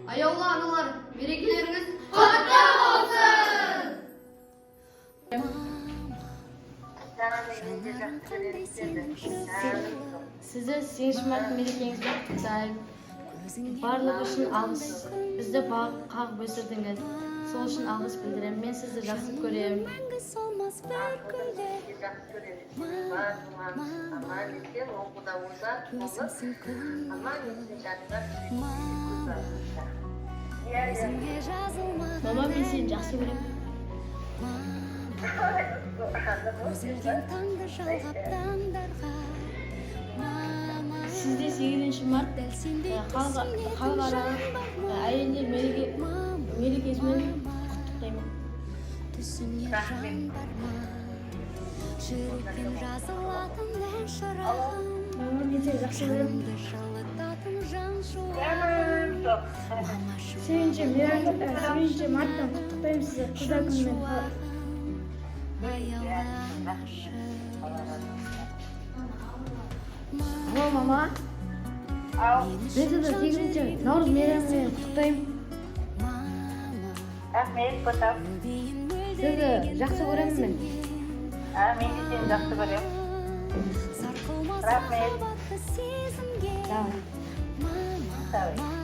Аяулы аналар, мерекелеріңіз құтты болсын! Сізді 8 март мерекеңізбен құттықтаймын. Барлығы үшін алғыс. Бізді қағып өсірдіңіз. Сол үшін алғыс білдіремін. Мен сізді жақсы көремін. Мама, мен сені жақсы көремін. Сізде 8 март халықаралық әйелдер мерекесімен құттықтаймын. Мама, мен сені жақсы көремін. 8 марттан құттықтаймын сізді қыздар күнімен. Алло, мама. Мен сізді 8 наурыз мейрамымен құттықтаймын. Рахмет, потап. Сізді жақсы көремін мен. Мен де сені жақсы көремін. Рахмет. Давай. Давай.